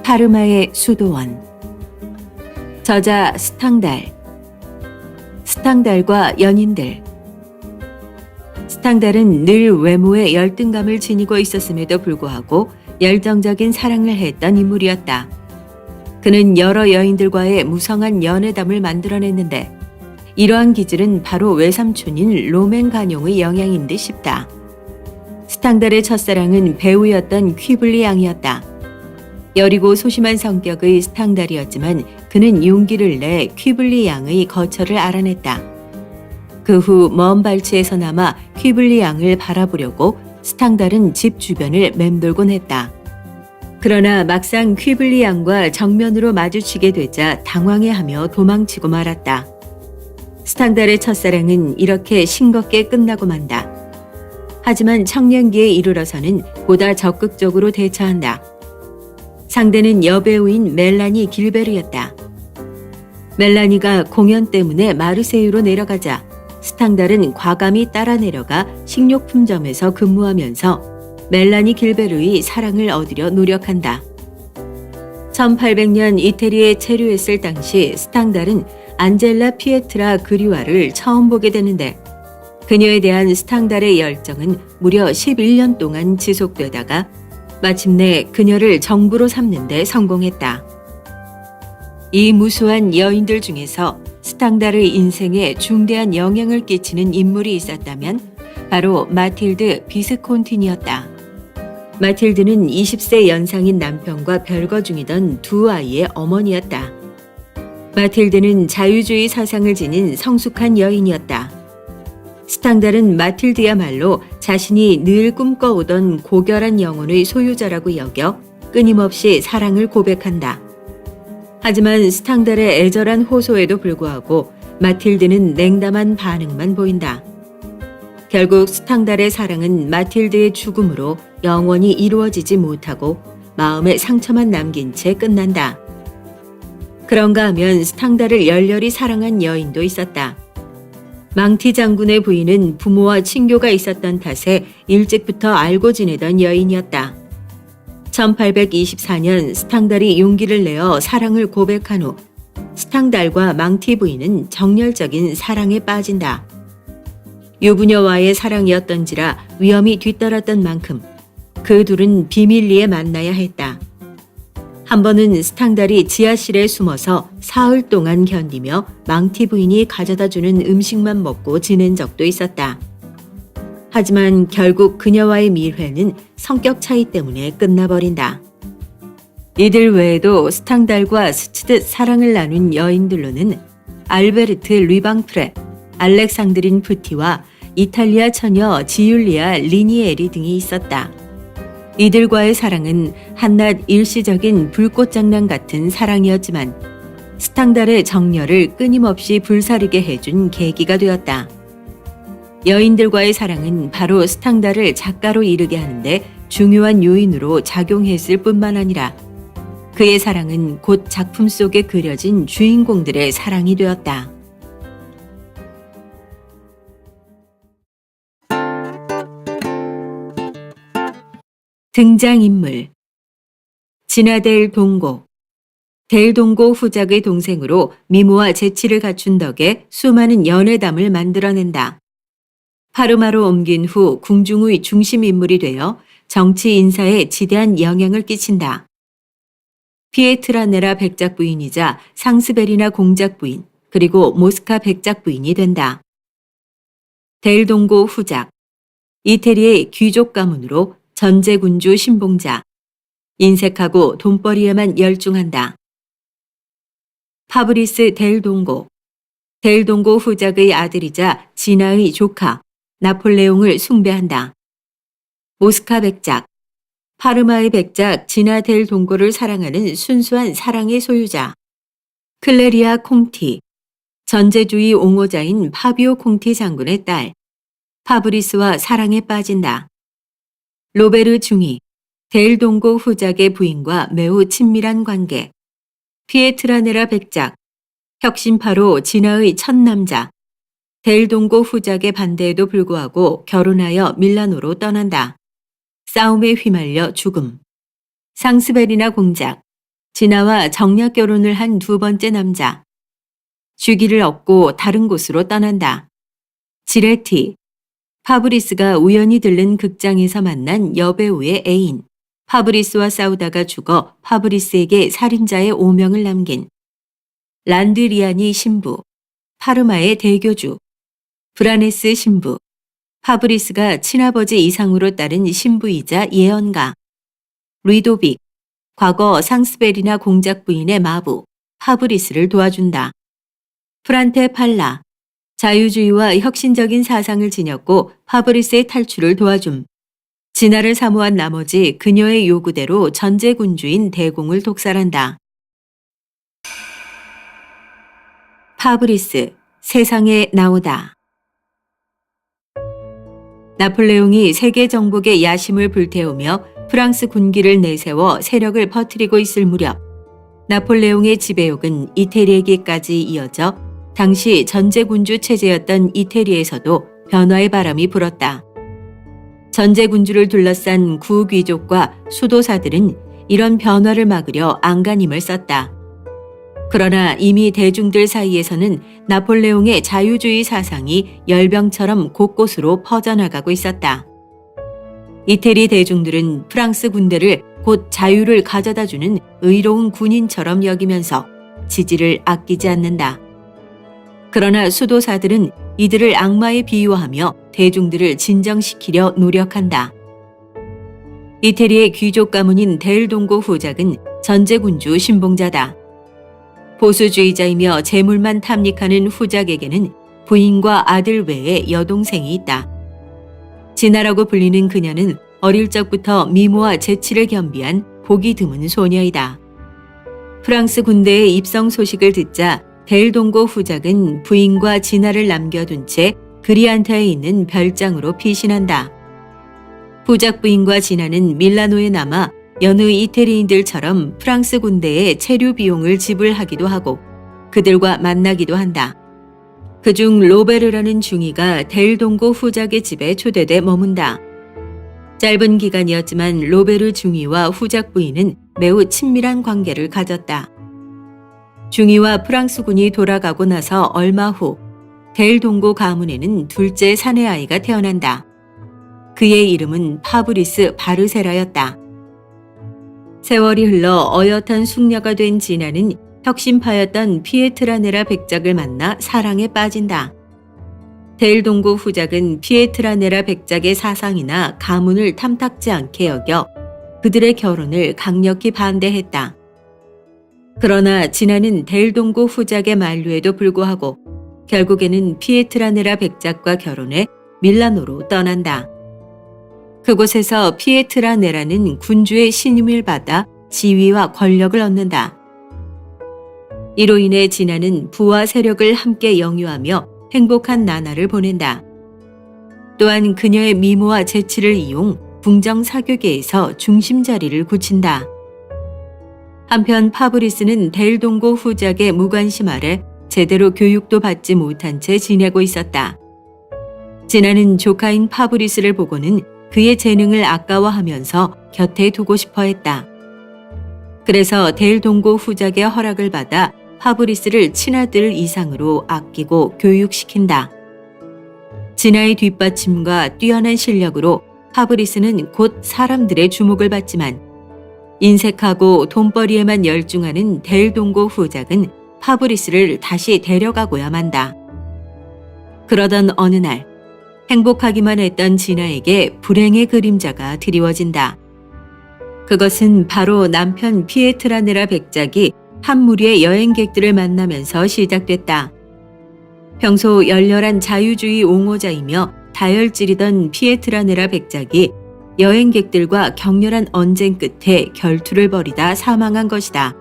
파르마의 수도원. 저자 스탕달. 스탕달과 연인들. 스탕달은 늘 외모에 열등감을 지니고 있었음에도 불구하고 열정적인 사랑을 했던 인물이었다. 그는 여러 여인들과의 무성한 연애담을 만들어냈는데 이러한 기질은 바로 외삼촌인 로맨 간용의 영향인 듯 싶다. 스탕달의 첫사랑은 배우였던 퀴블리 양이었다. 여리고 소심한 성격의 스탕달이었지만 그는 용기를 내 퀴블리 양의 거처를 알아냈다. 그 후 먼 발치에서 남아 퀴블리 양을 바라보려고 스탕달은 집 주변을 맴돌곤 했다. 그러나 막상 퀴블리 양과 정면으로 마주치게 되자 당황해하며 도망치고 말았다. 스탕달의 첫사랑은 이렇게 싱겁게 끝나고 만다. 하지만 청년기에 이르러서는 보다 적극적으로 대처한다. 상대는 여배우인 멜라니 길베르였다. 멜라니가 공연 때문에 마르세유로 내려가자 스탕달은 과감히 따라 내려가 식료품점에서 근무하면서 멜라니 길베르의 사랑을 얻으려 노력한다. 1800년 이태리에 체류했을 당시 스탕달은 안젤라 피에트라 그리와를 처음 보게 되는데 그녀에 대한 스탕달의 열정은 무려 11년 동안 지속되다가 마침내 그녀를 정부로 삼는 데 성공했다. 이 무수한 여인들 중에서 스탕달의 인생에 중대한 영향을 끼치는 인물이 있었다면 바로 마틸드 비스콘틴이었다. 마틸드는 20세 연상인 남편과 별거 중이던 두 아이의 어머니였다. 마틸드는 자유주의 사상을 지닌 성숙한 여인이었다. 스탕달은 마틸드야말로 자신이 늘 꿈꿔오던 고결한 영혼의 소유자라고 여겨 끊임없이 사랑을 고백한다. 하지만 스탕달의 애절한 호소에도 불구하고 마틸드는 냉담한 반응만 보인다. 결국 스탕달의 사랑은 마틸드의 죽음으로 영원히 이루어지지 못하고 마음에 상처만 남긴 채 끝난다. 그런가 하면 스탕달을 열렬히 사랑한 여인도 있었다. 망티 장군의 부인은 부모와 친교가 있었던 탓에 일찍부터 알고 지내던 여인이었다. 1824년 스탕달이 용기를 내어 사랑을 고백한 후 스탕달과 망티 부인은 정열적인 사랑에 빠진다. 유부녀와의 사랑이었던지라 위험이 뒤따랐던 만큼 그 둘은 비밀리에 만나야 했다. 한 번은 스탕달이 지하실에 숨어서 사흘 동안 견디며 망티 부인이 가져다주는 음식만 먹고 지낸 적도 있었다. 하지만 결국 그녀와의 밀회는 성격 차이 때문에 끝나버린다. 이들 외에도 스탕달과 스치듯 사랑을 나눈 여인들로는 알베르트 르방프레, 알렉상드린 푸티와 이탈리아 처녀 지율리아 리니에리 등이 있었다. 이들과의 사랑은 한낱 일시적인 불꽃장난 같은 사랑이었지만 스탕달의 정열을 끊임없이 불사르게 해준 계기가 되었다. 여인들과의 사랑은 바로 스탕달을 작가로 이르게 하는데 중요한 요인으로 작용했을 뿐만 아니라 그의 사랑은 곧 작품 속에 그려진 주인공들의 사랑이 되었다. 등장인물. 지나 델 동고. 델 동고 후작의 동생으로 미모와 재치를 갖춘 덕에 수많은 연애담을 만들어낸다. 파르마로 옮긴 후 궁중의 중심 인물이 되어 정치 인사에 지대한 영향을 끼친다. 피에트라네라 백작 부인이자 상스베리나 공작 부인, 그리고 모스카 백작 부인이 된다. 델 동고 후작. 이태리의 귀족 가문으로 전제군주 신봉자. 인색하고 돈벌이에만 열중한다. 파브리스 델 동고. 델 동고 후작의 아들이자 지나의 조카, 나폴레옹을 숭배한다. 모스카 백작. 파르마의 백작 지나 델 동고를 사랑하는 순수한 사랑의 소유자. 클레리아 콩티. 전제주의 옹호자인 파비오 콩티 장군의 딸. 파브리스와 사랑에 빠진다. 로베르 중이. 델 동고 후작의 부인과 매우 친밀한 관계. 피에트라네라 백작. 혁신파로 진화의 첫 남자. 델 동고 후작의 반대에도 불구하고 결혼하여 밀라노로 떠난다. 싸움에 휘말려 죽음. 상스베리나 공작. 진아와 정략 결혼을 한 두 번째 남자. 주기를 얻고 다른 곳으로 떠난다. 지레티. 파브리스가 우연히 들른 극장에서 만난 여배우의 애인. 파브리스와 싸우다가 죽어 파브리스에게 살인자의 오명을 남긴 란드리아니 신부. 파르마의 대교주. 브라네스 신부. 파브리스가 친아버지 이상으로 따른 신부이자 예언가. 루이도빅. 과거 상스베리나 공작 부인의 마부. 파브리스를 도와준다. 프란테 팔라. 자유주의와 혁신적인 사상을 지녔고 파브리스의 탈출을 도와줌. 진아를 사모한 나머지 그녀의 요구대로 전제군주인 대공을 독살한다. 파브리스, 세상에 나오다. 나폴레옹이 세계 정복의 야심을 불태우며 프랑스 군기를 내세워 세력을 퍼뜨리고 있을 무렵, 나폴레옹의 지배욕은 이태리에게까지 이어져 당시 전제군주 체제였던 이태리에서도 변화의 바람이 불었다. 전제군주를 둘러싼 구귀족과 수도사들은 이런 변화를 막으려 안간힘을 썼다. 그러나 이미 대중들 사이에서는 나폴레옹의 자유주의 사상이 열병처럼 곳곳으로 퍼져나가고 있었다. 이태리 대중들은 프랑스 군대를 곧 자유를 가져다주는 의로운 군인처럼 여기면서 지지를 아끼지 않는다. 그러나 수도사들은 이들을 악마에 비유하며 대중들을 진정시키려 노력한다. 이태리의 귀족 가문인 데일동고 후작은 전제군주 신봉자다. 보수주의자이며 재물만 탐닉하는 후작에게는 부인과 아들 외에 여동생이 있다. 진아라고 불리는 그녀는 어릴 적부터 미모와 재치를 겸비한 보기 드문 소녀이다. 프랑스 군대의 입성 소식을 듣자 데일동고 후작은 부인과 진아를 남겨둔 채 그리안타에 있는 별장으로 피신한다. 후작 부인과 진아는 밀라노에 남아 여느 이태리인들처럼 프랑스 군대의 체류 비용을 지불하기도 하고 그들과 만나기도 한다. 그중 로베르라는 중위가 데일동고 후작의 집에 초대돼 머문다. 짧은 기간이었지만 로베르 중위와 후작 부인은 매우 친밀한 관계를 가졌다. 중위와 프랑스군이 돌아가고 나서 얼마 후 데일동고 가문에는 둘째 사내 아이가 태어난다. 그의 이름은 파브리스 바르세라였다. 세월이 흘러 어엿한 숙녀가 된 진아는 혁신파였던 피에트라네라 백작을 만나 사랑에 빠진다. 데일동고 후작은 피에트라네라 백작의 사상이나 가문을 탐탁지 않게 여겨 그들의 결혼을 강력히 반대했다. 그러나 진아는 데일동고 후작의 만류에도 불구하고 결국에는 피에트라네라 백작과 결혼해 밀라노로 떠난다. 그곳에서 피에트라네라는 군주의 신임을 받아 지위와 권력을 얻는다. 이로 인해 진아는 부와 세력을 함께 영유하며 행복한 나날을 보낸다. 또한 그녀의 미모와 재치를 이용 궁정 사교계에서 중심 자리를 굳힌다. 한편 파브리스는 데일동고 후작의 무관심 아래 제대로 교육도 받지 못한 채 지내고 있었다. 진아는 조카인 파브리스를 보고는 그의 재능을 아까워하면서 곁에 두고 싶어 했다. 그래서 데일동고 후작의 허락을 받아 파브리스를 친아들 이상으로 아끼고 교육시킨다. 진아의 뒷받침과 뛰어난 실력으로 파브리스는 곧 사람들의 주목을 받지만 인색하고 돈벌이에만 열중하는 데일동고 후작은 파브리스를 다시 데려가고야 만다. 그러던 어느 날 행복하기만 했던 진아에게 불행의 그림자가 드리워진다. 그것은 바로 남편 피에트라네라 백작이 한 무리의 여행객들을 만나면서 시작됐다. 평소 열렬한 자유주의 옹호자이며 다혈질이던 피에트라네라 백작이 여행객들과 격렬한 언쟁 끝에 결투를 벌이다 사망한 것이다.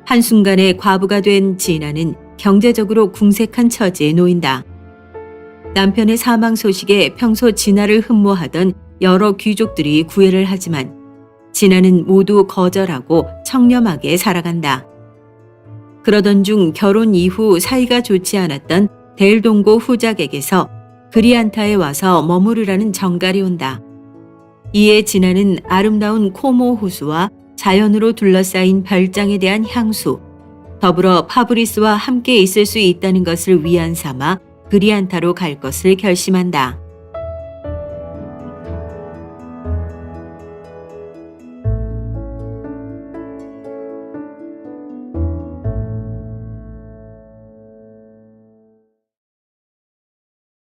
한순간에 과부가 된 진아는 경제적으로 궁색한 처지에 놓인다. 남편의 사망 소식에 평소 진아를 흠모하던 여러 귀족들이 구애를 하지만 진아는 모두 거절하고 청렴하게 살아간다. 그러던 중 결혼 이후 사이가 좋지 않았던 데일동고 후작에게서 그리안타에 와서 머무르라는 정갈이 온다. 이에 진아는 아름다운 코모 호수와 자연으로 둘러싸인 별장에 대한 향수, 더불어 파브리스와 함께 있을 수 있다는 것을 위안 삼아 브리안타로 갈 것을 결심한다.